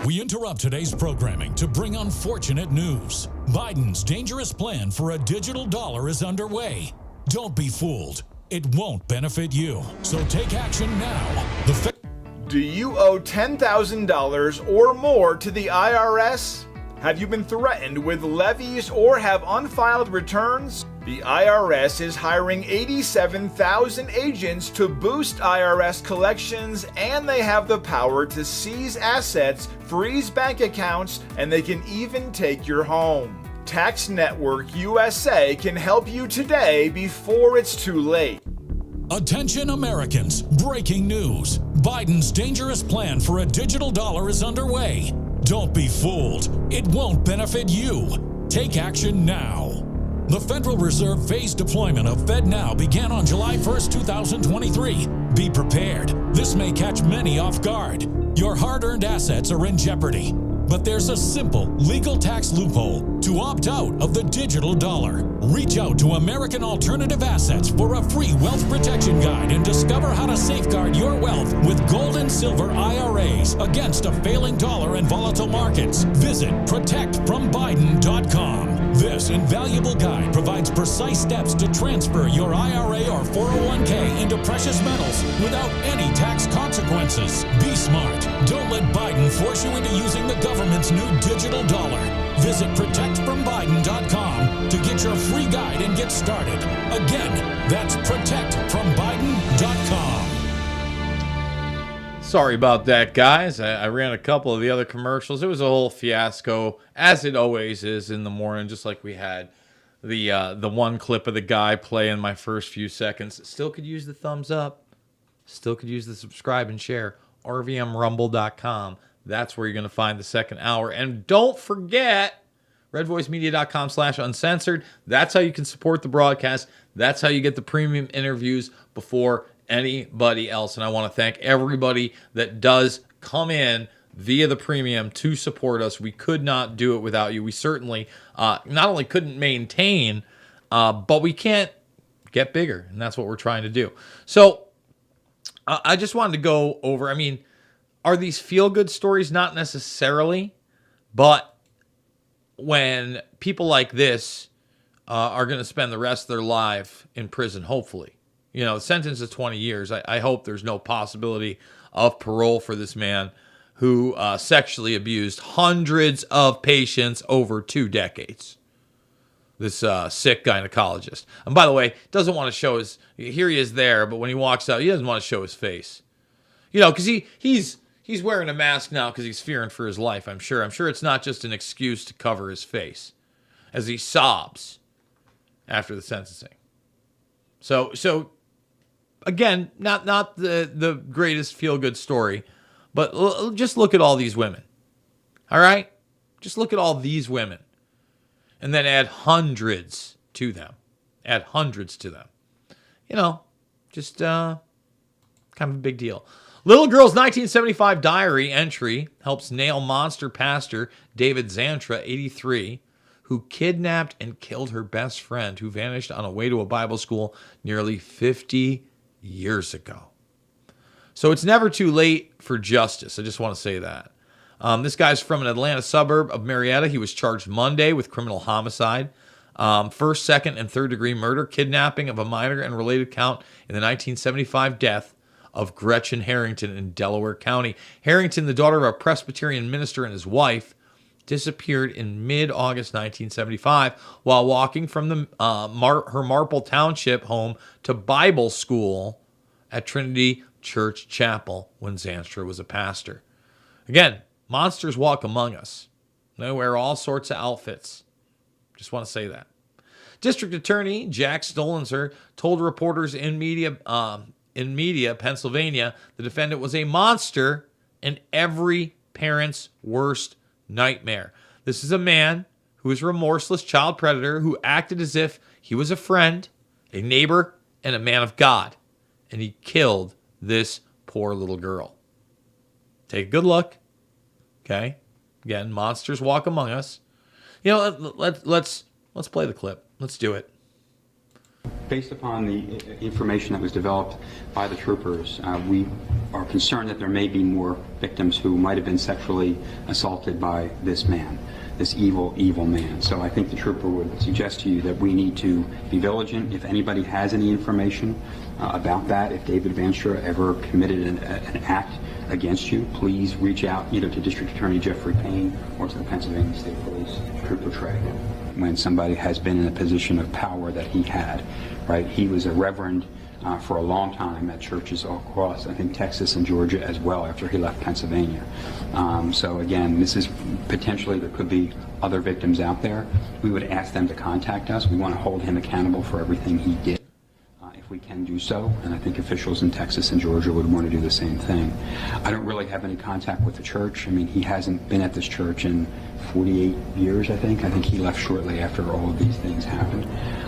We interrupt today's programming to bring unfortunate news. Biden's dangerous plan for a digital dollar is underway. Don't be fooled. It won't benefit you. So take action now. Do you owe $10,000 or more to the IRS? Have you been threatened with levies or have unfiled returns? The IRS is hiring 87,000 agents to boost IRS collections, and they have the power to seize assets, freeze bank accounts, and they can even take your home. Tax Network USA can help you today before it's too late. Attention Americans, breaking news. Biden's dangerous plan for a digital dollar is underway. Don't be fooled. It won't benefit you. Take action now. The Federal Reserve phased deployment of FedNow began on July 1st, 2023. Be prepared. This may catch many off guard. Your hard-earned assets are in jeopardy. But there's a simple legal tax loophole to opt out of the digital dollar. Reach out to American Alternative Assets for a free wealth protection guide and discover how to safeguard your wealth with gold and silver IRAs against a failing dollar and volatile markets. Visit protectfrombiden.com. This invaluable guide provides precise steps to transfer your IRA or 401k into precious metals without any tax consequences. Be smart. Don't let Biden force you into using the government's new digital dollar. Visit protectfrombiden.com to get your free guide and get started. Again, that's protectfrombiden.com. Sorry about that, guys. I ran a couple of the other commercials. It was a whole fiasco, as it always is in the morning, just like we had the one clip of the guy playing my first few seconds. Still could use the thumbs up. Still could use the subscribe and share. RVMRumble.com. That's where you're going to find the second hour. And don't forget, redvoicemedia.com/uncensored. That's how you can support the broadcast. That's how you get the premium interviews before anybody else. And I want to thank everybody that does come in via the premium to support us. We could not do it without you. We certainly not only couldn't maintain, but we can't get bigger. And that's what we're trying to do. So I just wanted to go over, are these feel-good stories? Not necessarily, but when people like this are going to spend the rest of their life in prison, hopefully. The sentence is 20 years. I hope there's no possibility of parole for this man who sexually abused hundreds of patients over 2 decades. This sick gynecologist. And by the way, doesn't want to show his... Here he is there, but when he walks out, he doesn't want to show his face. Because he's wearing a mask now because he's fearing for his life, I'm sure. I'm sure it's not just an excuse to cover his face as he sobs after the sentencing. So again, not the greatest feel-good story, but just look at all these women. All right? Just look at all these women. And then add hundreds to them. Add hundreds to them. Just kind of a big deal. Little girl's 1975 diary entry helps nail monster pastor David Zantra, 83, who kidnapped and killed her best friend who vanished on a way to a Bible school nearly 50 years ago. So it's never too late for justice. I just want to say that. This guy's from an Atlanta suburb of Marietta. He was charged Monday with criminal homicide. First, second, and third degree murder, kidnapping of a minor, and related count in the 1975 death of Gretchen Harrington in Delaware County. Harrington, the daughter of a Presbyterian minister, and his wife, disappeared in mid-August 1975 while walking from her Marple Township home to Bible school at Trinity Church Chapel when Zanstra was a pastor. Again, monsters walk among us. They wear all sorts of outfits. Just want to say that. District Attorney Jack Stollenzer told reporters in Media, Pennsylvania, the defendant was a monster and every parent's worst nightmare. This is a man who is a remorseless child predator who acted as if he was a friend, a neighbor, and a man of God. And he killed this poor little girl. Take a good look. Okay? Again, monsters walk among us. You know, let's play the clip. Let's do it. Based upon the information that was developed by the troopers, we are concerned that there may be more victims who might have been sexually assaulted by this man, this evil, evil man. So I think the trooper would suggest to you that we need to be vigilant. If anybody has any information about that, if David Vanstra ever committed an act against you, please reach out either to District Attorney Jeffrey Payne or to the Pennsylvania State Police Trooper Trey. When somebody has been in a position of power that he had, right? He was a reverend for a long time at churches all across, I think, Texas and Georgia as well after he left Pennsylvania. So again, this is potentially, there could be other victims out there. We would ask them to contact us. We want to hold him accountable for everything he did. If we can do so, and I think officials in Texas and Georgia would want to do the same thing. I don't really have any contact with the church. I mean, he hasn't been at this church in 48 years, I think. I think he left shortly after all of these things happened.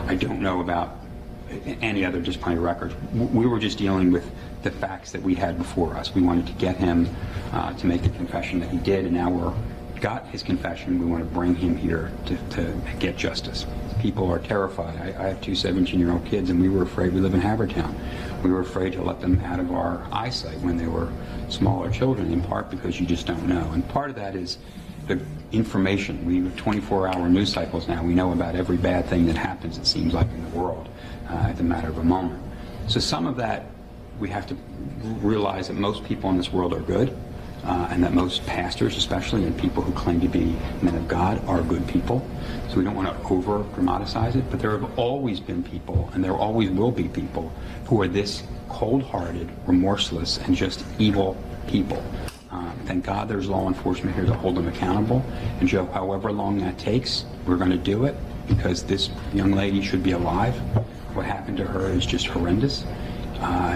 I don't know about any other disciplinary records. We were just dealing with the facts that we had before us. We wanted to get him to make the confession that he did, and now we're got his confession. We want to bring him here to get justice. People are terrified. I have two 17-year-old kids, and we were afraid. We live in Havertown. We were afraid to let them out of our eyesight when they were smaller children, in part because you just don't know. And part of that is the information. We have 24-hour news cycles now. We know about every bad thing that happens, it seems like, in the world at the matter of a moment. So some of that, we have to realize that most people in this world are good. And that most pastors, especially, and people who claim to be men of God, are good people. So we don't want to over-dramatize it, but there have always been people, and there always will be people, who are this cold-hearted, remorseless, and just evil people. Thank God there's law enforcement here to hold them accountable. And Joe, however long that takes, we're going to do it, because this young lady should be alive. What happened to her is just horrendous.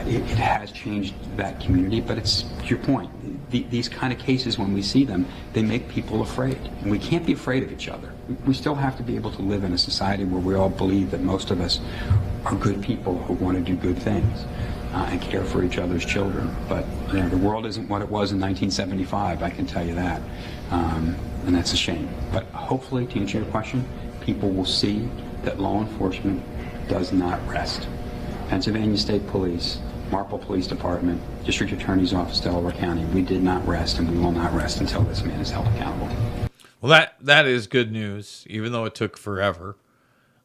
It has changed that community, but it's to your point. These kind of cases, when we see them, they make people afraid. And we can't be afraid of each other. We still have to be able to live in a society where we all believe that most of us are good people who want to do good things and care for each other's children. But you know, the world isn't what it was in 1975, I can tell you that. And that's a shame. But hopefully, to answer your question, people will see that law enforcement does not rest. Pennsylvania State Police, Marple Police Department, District Attorney's Office, Delaware County, we did not rest, and we will not rest until this man is held accountable. Well, that is good news, even though it took forever.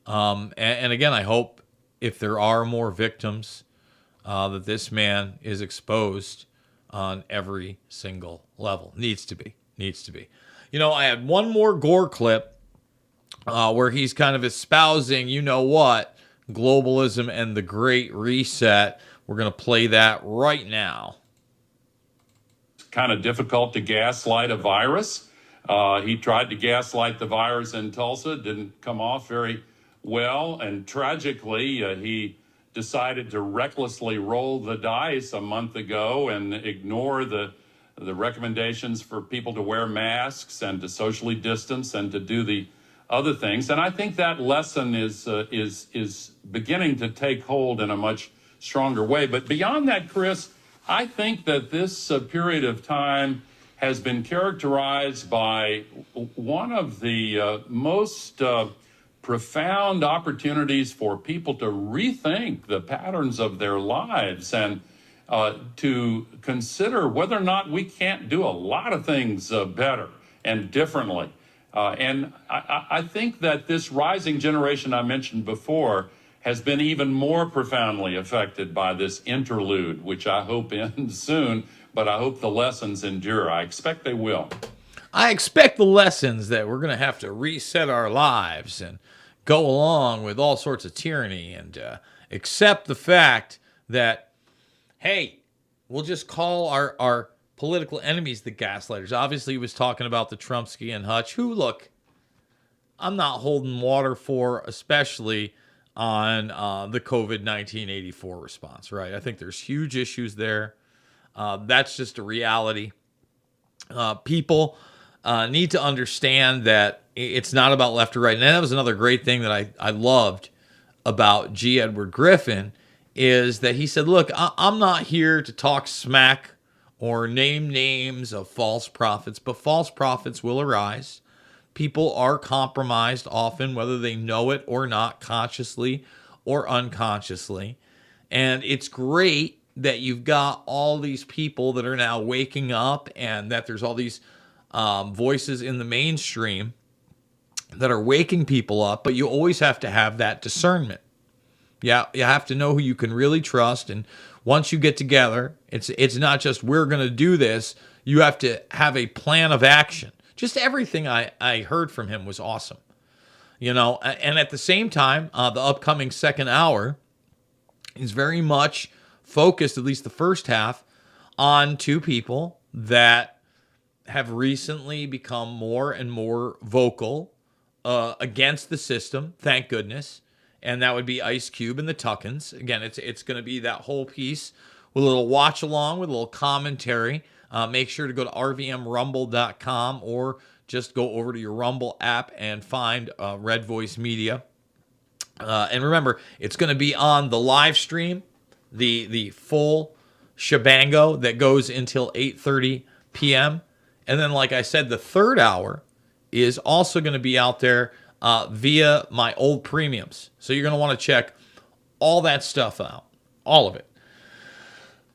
And again, I hope if there are more victims, that this man is exposed on every single level. Needs to be. You know, I had one more Gore clip where he's kind of espousing, you know what, globalism and the Great Reset. We're going to play that right now. It's kind of difficult to gaslight a virus. He tried to gaslight the virus in Tulsa. It didn't come off very well. And tragically, he decided to recklessly roll the dice a month ago and ignore the recommendations for people to wear masks and to socially distance and to do the other things. And I think that lesson is beginning to take hold in a much stronger way. But beyond that, Chris, I think that this period of time has been characterized by one of the most profound opportunities for people to rethink the patterns of their lives and to consider whether or not we can't do a lot of things better and differently. And I think that this rising generation I mentioned before has been even more profoundly affected by this interlude, which I hope ends soon, but I hope the lessons endure. I expect they will. I expect the lessons that we're going to have to reset our lives and go along with all sorts of tyranny and accept the fact that, hey, we'll just call our political enemies the gaslighters. Obviously, he was talking about the Trumpsky and Hutch, who, look, I'm not holding water for, especially on the COVID-19 84 response, right? I think there's huge issues there. That's just a reality. People need to understand that it's not about left or right. And that was another great thing that I loved about G. Edward Griffin, is that he said, look, I'm not here to talk smack or name names of false prophets, but false prophets will arise. People are compromised often, whether they know it or not, consciously or unconsciously. And it's great that you've got all these people that are now waking up, and that there's all these voices in the mainstream that are waking people up, but you always have to have that discernment. Yeah, you have to know who you can really trust, and once you get together, it's not just we're going to do this. You have to have a plan of action. Just everything I heard from him was awesome. You know, and at the same time, the upcoming second hour is very much focused, at least the first half, on two people that have recently become more and more vocal against the system, thank goodness. And that would be Ice Cube and the Tuckins. Again, it's going to be that whole piece with a little watch along, with a little commentary. Make sure to go to rvmrumble.com or just go over to your Rumble app and find Red Voice Media. And remember, it's going to be on the live stream, the full shebango that goes until 8:30 p.m. And then, like I said, the third hour is also going to be out there via my old premiums. So you're going to want to check all that stuff out, all of it.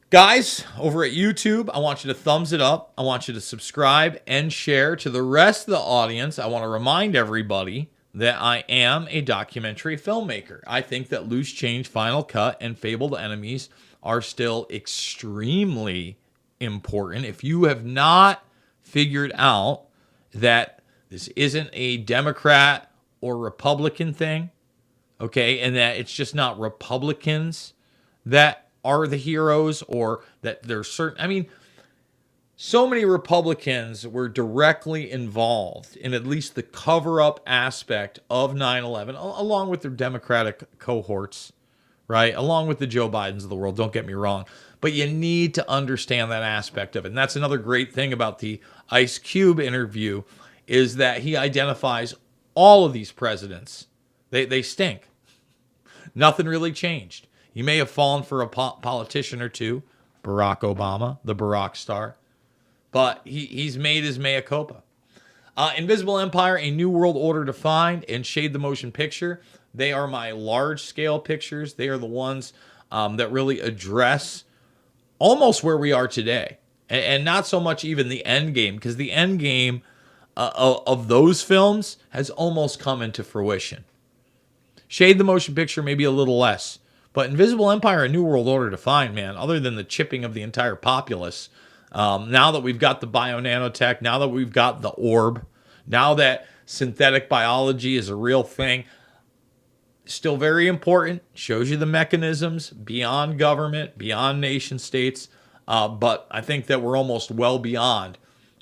Guys, over at YouTube, I want you to thumbs it up. I want you to subscribe and share to the rest of the audience. I want to remind everybody that I am a documentary filmmaker. I think that Loose Change, Final Cut, and Fabled Enemies are still extremely important. If you have not figured out that this isn't a Democrat or Republican thing, okay, and that it's just not Republicans that are the heroes, or that there's certain, I mean, so many Republicans were directly involved in at least the cover-up aspect of 9/11, along with their Democratic cohorts, right? Along with the Joe Bidens of the world, don't get me wrong. But you need to understand that aspect of it. And that's another great thing about the Ice Cube interview, is that he identifies all of these presidents. They stink. Nothing really changed. He may have fallen for a politician or two, Barack Obama, the Barack star, but he's made his mea culpa. Invisible Empire, A New World Order Defined, and Shade the Motion Picture. They are my large-scale pictures. They are the ones that really address almost where we are today, and not so much even the end game, because the end game of those films has almost come into fruition. Shade the Motion Picture, maybe a little less. But Invisible Empire, A New World Order Defined, man, other than the chipping of the entire populace, now that we've got the bio-nanotech, now that we've got the orb, now that synthetic biology is a real thing, still very important, shows you the mechanisms beyond government, beyond nation states, but I think that we're almost well beyond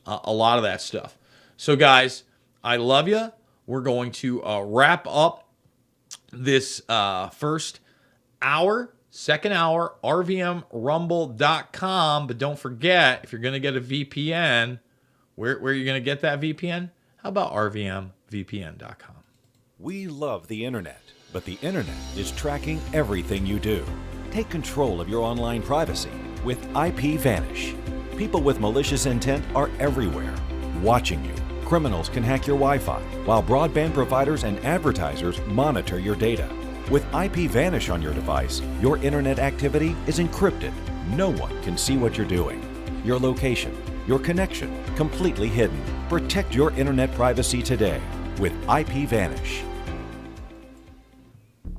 a lot of that stuff. So guys, I love you. We're going to wrap up this first hour, second hour, rvmrumble.com. But don't forget, if you're going to get a VPN, where are you going to get that VPN? How about rvmvpn.com? We love the internet, but the internet is tracking everything you do. Take control of your online privacy with IPVanish. People with malicious intent are everywhere, watching you. Criminals can hack your Wi-Fi, while broadband providers and advertisers monitor your data. With IPVanish on your device, your internet activity is encrypted. No one can see what you're doing. Your location, your connection completely hidden. Protect your internet privacy today with IP Vanish.